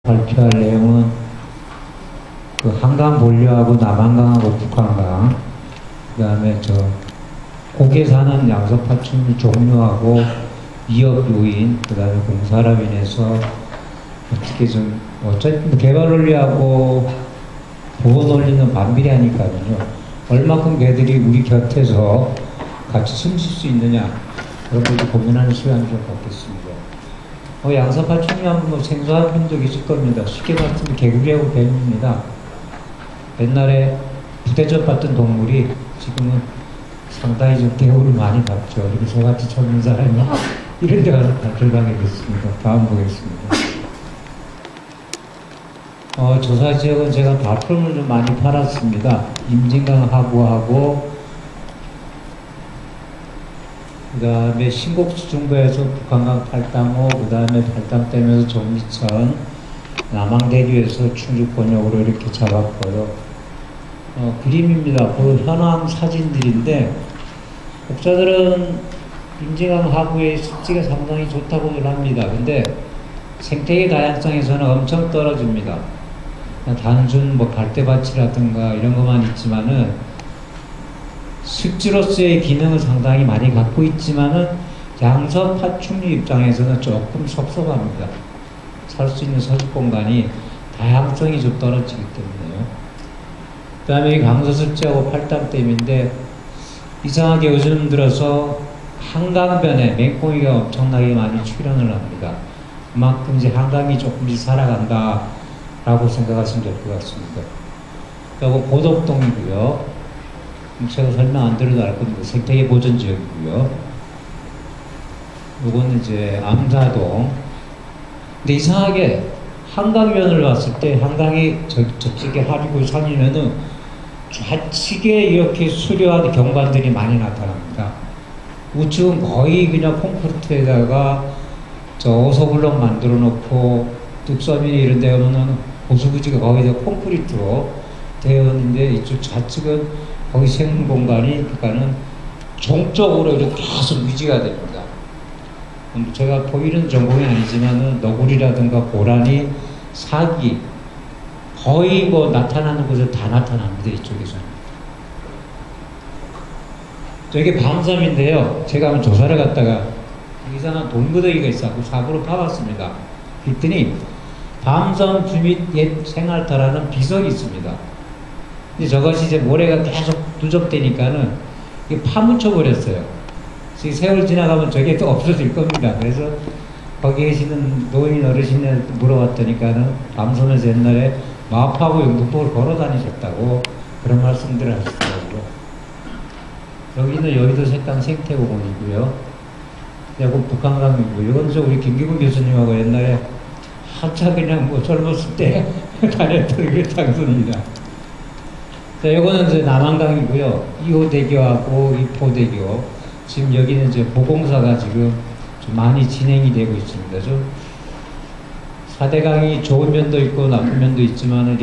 발표할 내용은 그 한강 본류하고 남한강하고 북한강, 그 다음에 고개 사는 양서파충류 종류하고 위협 요인, 그 다음에 공사로 인해서 어떻게 좀 어쨌든 개발 논리하고 보호 논리는 반비례하니까요. 얼마큼 개들이 우리 곁에서 같이 숨 쉴 수 있느냐, 그런 것도 고민하는 시간을 좀 갖겠습니다. 양서파충류 생소한 분도 계실 겁니다. 쉽게 말하면 개구리하고 뱀입니다. 옛날에 부대접 받던 동물이 지금은 상당히 좀 대우를 많이 받죠. 그리고 저같이 젊은 사람이 이런 데 가서 발표당하게 됐습니다. 다음 보겠습니다. 조사 지역은 제가 바품을 좀 많이 팔았습니다. 임진강 하구하고 그 다음에 신곡수 중부에서 북한강 팔당호, 그 다음에 팔당댐에서 종리천, 남항대교에서 충주권역으로 이렇게 잡았고요. 그림입니다. 그 현황 사진들인데, 독자들은 임진강 하구의 습지가 상당히 좋다고들 합니다. 근데 생태계 다양성에서는 엄청 떨어집니다. 단순 갈대밭이라든가 이런 것만 있지만은 습지로서의 기능을 상당히 많이 갖고 있지만은 양서파충류 입장에서는 조금 섭섭합니다. 살 수 있는 서식 공간이 다양성이 좀 떨어지기 때문에요. 그 다음에 강서습지하고 팔당댐인데, 이상하게 요즘 들어서 한강변에 맹꽁이가 엄청나게 많이 출현을 합니다. 그만큼 이제 한강이 조금씩 살아간다 라고 생각하시면 될 것 같습니다. 그리고 고덕동이고요. 제가 설명 안 드려도 알 겁니다. 생태계 보전 지역이고요. 요거는 이제 암사동. 근데 이상하게 한강면을 봤을 때 한강이 저쪽에 하리고 산이면은 좌측에 이렇게 수려한 경관들이 많이 나타납니다. 우측은 거의 그냥 콘크리트에다가 어소블럭 만들어 놓고 뚝섬이나 이런 데 가면은 보수부지가 거의 다 콘크리트로 되어 있는데, 이쪽 좌측은 거기 생물 공간이, 그러니까는 종적으로 이렇게 계속 유지가 됩니다. 제가 보이는 전공이 아니지만은 너구리라든가 고라니, 사기 거의 나타나는 곳에 다 나타납니다. 이쪽에서는. 저게 밤섬인데요. 제가 한번 조사를 갔다가 이상한 돌무더기가 있어서 사고로 파봤습니다. 그랬더니 밤섬 주민 옛 생활터라는 비석이 있습니다. 근데 저것이 이제 모래가 계속 누적되니까는 이게 파묻혀 버렸어요. 세월 지나가면 저게 또 없어질 겁니다. 그래서 거기 계시는 노인 어르신한테 물어봤더니까는 밤섬에서 옛날에 마포하고 영등포를 걸어 다니셨다고 그런 말씀들을 하시더라고요. 여기는 여의도 색강 생태공원이고요. 그리고 북한강이고, 이건 우리 김기분 교수님하고 옛날에 한참 그냥 젊었을 때 다녔던 그 장소입니다. 자, 요거는 이제 남한강이고요. 2호 대교하고 2포 대교. 지금 여기는 이제 보공사가 지금 좀 많이 진행이 되고 있습니다. 좀 4대강이 좋은 면도 있고 나쁜 면도 있지만,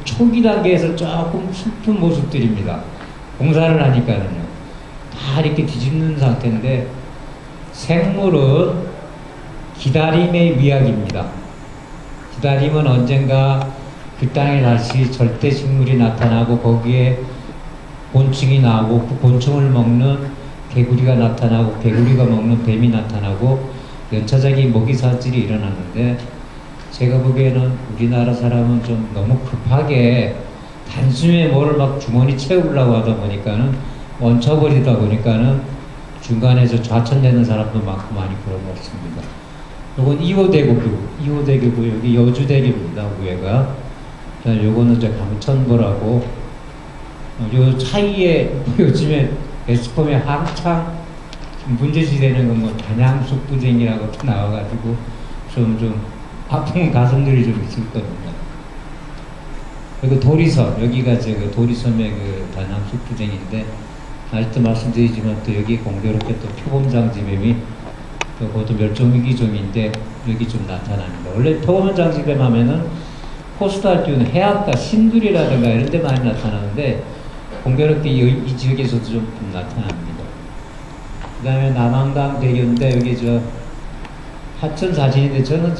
초기 단계에서 조금 슬픈 모습들입니다. 공사를 하니까는요. 다 이렇게 뒤집는 상태인데, 생물은 기다림의 미학입니다. 기다림은 언젠가 그 땅에 다시 절대 식물이 나타나고, 거기에 곤충이 나오고, 그 곤충을 먹는 개구리가 나타나고, 개구리가 먹는 뱀이 나타나고, 연차적인 먹이사슬이 일어나는데, 제가 보기에는 우리나라 사람은 좀 너무 급하게 단숨에 뭐를 막 주머니 채우려고 하다 보니까는 얹혀버리다 보니까는 중간에서 좌천되는 사람도 많고 많이 그런 것 같습니다. 요건 2호 대교고, 여기 여주대교입니다. 위에가. 자, 요거는 이제 강천보라고, 요 사이에 요즘에 에스컴에 한창 문제시 되는 건 단양숙부쟁이라고 나와가지고 좀 아픈 가슴들이 좀 있을 겁니다. 그리고 도리섬, 여기가 그 도리섬의 그 단양숙부쟁인데, 아직도 말씀드리지만 또 여기 공교롭게 또 표범장지뱀이 그것도 멸종위기종인데 여기 좀 나타납니다. 원래 표범장지뱀 하면은 코스트할 때는 해안가 신들이라든가 이런 데 많이 나타나는데, 공교롭게 이 지역에서도 좀 나타납니다. 그 다음에 남한강 대교인데, 여기 하천 사진인데, 저는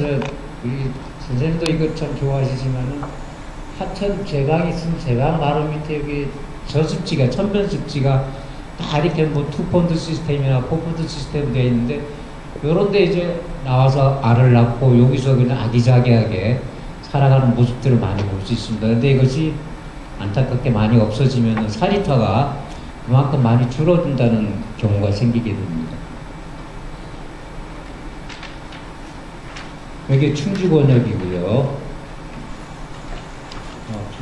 선생님도 이거 참 좋아하시지만은 하천 제방이 있으면 제방 바로 밑에 여기 저습지가 천변습지가 다 이렇게 뭐 투펀드 시스템이나 포펀드 시스템 되어 있는데 요런데 이제 나와서 알을 낳고 여기서 그냥 아기자기하게 살아가는 모습들을 많이 볼 수 있습니다. 근데 이것이 안타깝게 많이 없어지면 사리타가 그만큼 많이 줄어든다는 경우가 생기게 됩니다. 여기 충주권역이고요.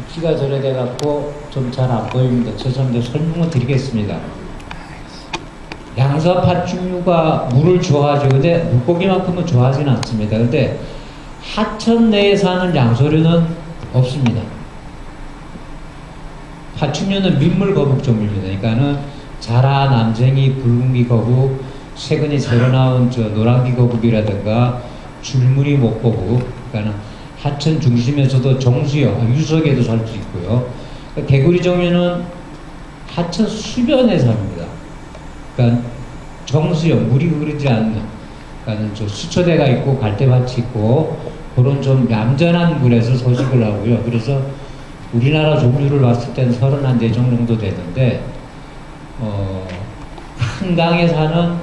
빛이가 저렇게 갖고 좀 잘 안 보입니다. 죄송합니다. 설명을 드리겠습니다. 양서 파충류가 물을 좋아하죠. 근데 물고기만큼은 좋아하지는 않습니다. 근데 하천 내에 사는 양서류는 없습니다. 파충류는 민물 거북종입니다. 그러니까는 자라, 남쟁이, 붉은기 거북, 최근에 새로 나온 저 노란기 거북이라든가 줄무늬 목거북, 그러니까는 하천 중심에서도 정수역, 유석에도 살 수 있고요. 개구리 종류는 하천 수변에 삽니다. 그러니까 정수역, 물이 흐르지 않는, 그러니까 저 수초대가 있고 갈대밭이 있고 그런 좀 얌전한 물에서 서식을 하고요. 그래서 우리나라 종류를 봤을 때는 34종 정도 되는데 한강에 사는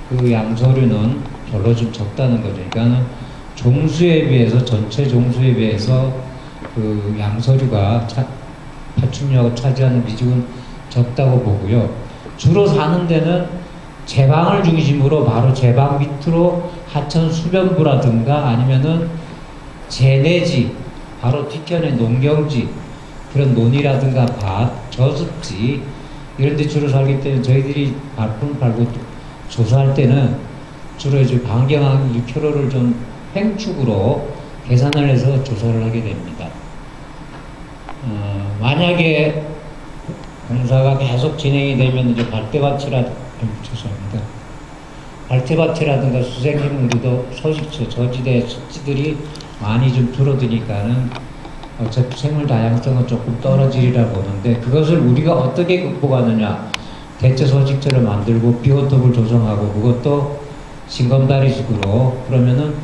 그 양서류는 별로 좀 적다는 거죠. 그러니까는 종수에 비해서 전체 종수에 비해서 그 양서류가 파충류가 차지하는 비중은 적다고 보고요. 주로 사는 데는 제방을 중심으로 바로 제방 밑으로 하천 수변부라든가 아니면은 재내지 바로 뒤편에 농경지 그런 논이라든가 밭, 저습지 이런 데 주로 살기 때문에 저희들이 발품을 팔고 조사할 때는 주로 이제 반경항 6km를 좀 횡축으로 계산을 해서 조사를 하게 됩니다. 만약에 공사가 계속 진행이 되면 이제 발대밭이라든가 수생식물도 서식처, 저지대 습지들이 많이 좀 줄어드니까는 어차피 생물 다양성은 조금 떨어지리라 보는데 그것을 우리가 어떻게 극복하느냐. 대체 서식처를 만들고 비오톱을 조성하고 그것도 징검다리식으로 그러면은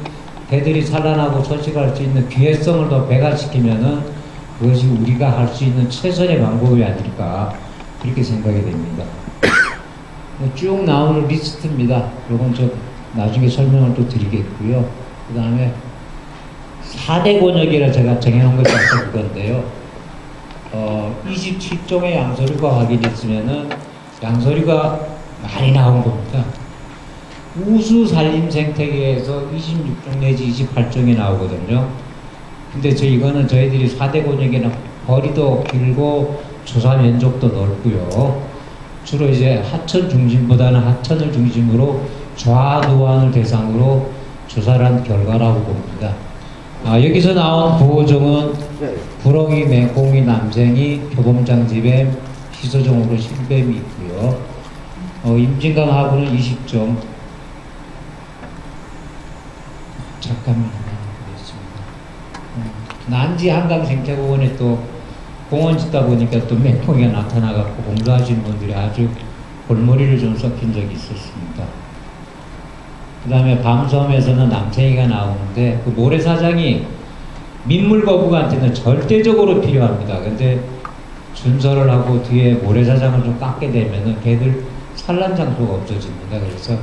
개들이 산란하고 서식할 수 있는 기회성을 더 배가시키면은 그것이 우리가 할 수 있는 최선의 방법이 아닐까 그렇게 생각이 됩니다. 쭉 나오는 리스트입니다. 요건 저 나중에 설명을 또 드리겠고요. 그 다음에 4대 권역이라 제가 정해놓은 것이 있을 건데요. 27종의 양서류가 확인됐으면은 양서류가 많이 나온 겁니다. 우수 산림 생태계에서 26종 내지 28종이 나오거든요. 근데 이거는 저희들이 4대 권역에는 거리도 길고 조사 면적도 넓고요. 주로 이제 하천 중심보다는 하천을 중심으로 좌노안을 대상으로 조사를 한 결과라고 봅니다. 여기서 나온 보호종은 구렁이, 맹꽁이, 남쟁이, 표범장지뱀, 희소종으로 실뱀이 있고요. 임진강 하구는 20종. 잠깐만 보겠습니다. 난지 한강 생태공원에 또 공원 짓다 보니까 또 맹꽁이가 나타나갖고 공사하시는 분들이 아주 골머리를 좀 썩힌 적이 있었습니다. 그 다음에 밤섬에서는 남쟁이가 나오는데 그 모래사장이 민물거북한테는 절대적으로 필요합니다. 근데 준설을 하고 뒤에 모래사장을 좀 깎게 되면은 걔들 산란 장소가 없어집니다. 그래서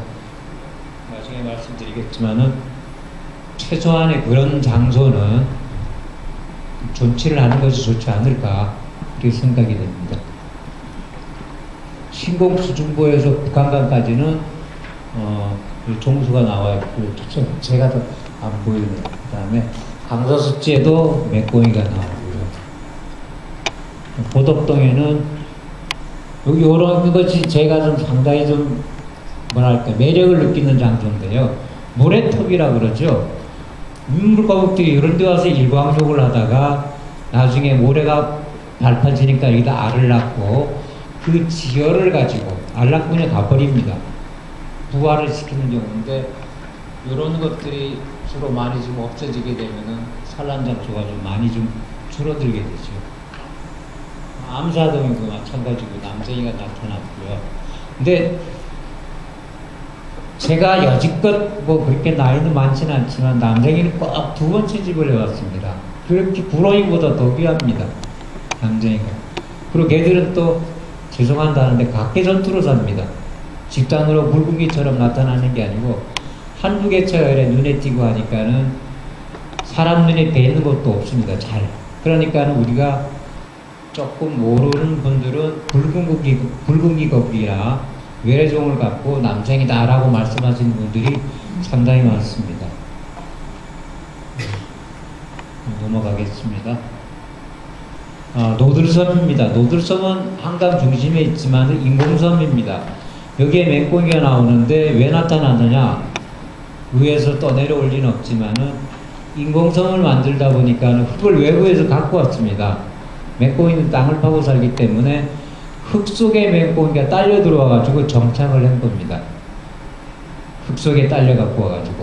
나중에 말씀드리겠지만은 최소한의 그런 장소는 존치를 하는 것이 좋지 않을까 그렇게 생각이 됩니다. 신공수중보에서 북한강까지는 종수가 나와 있고 제가 더 안 보이네요. 그 다음에 강서습지에도 맹꽁이가 나오고요. 고덕동에는 여기 이런 것이 제가 좀 상당히 좀 뭐랄까 매력을 느끼는 장소인데요. 모래톱이라 그러죠. 민물거북들이 이런 데 와서 일광욕을 하다가 나중에 모래가 밟아지니까 여기다 알을 낳고 그 지혈을 가지고 알 낳고 그냥 가버립니다. 부화를 시키는 경우인데 이런 것들이 주로 많이 좀 없어지게 되면은 산란 장소가 좀 많이 좀 줄어들게 되죠. 암사동도 마찬가지고 남쟁이가 나타났고요. 근데 제가 여지껏 뭐 그렇게 나이는 많지는 않지만 남생이는 꼭 2번째 집을 해왔습니다. 그렇게 불어이보다 더 귀합니다. 남생이가. 그리고 걔들은 또 죄송한다는데 각계 전투로 삽니다. 집단으로 붉은기처럼 나타나는 게 아니고 한두 개차가 이래 눈에 띄고 하니까는 사람 눈에 뵈는 것도 없습니다. 잘. 그러니까는 우리가 조금 모르는 분들은 붉은기 거북이나 외래종을 갖고 남생이다라고 말씀하시는 분들이 상당히 많습니다. 넘어가겠습니다. 노들섬입니다. 노들섬은 한강 중심에 있지만 인공섬입니다. 여기에 맹꽁이가 나오는데 왜 나타나느냐? 위에서 떠내려올 리는 없지만은 인공섬을 만들다 보니까 흙을 외부에서 갖고 왔습니다. 맹꽁이는 땅을 파고 살기 때문에 흙 속에 맹꽁이가 딸려 들어와가지고 정착을 한 겁니다. 흙 속에 딸려 갖고 와가지고.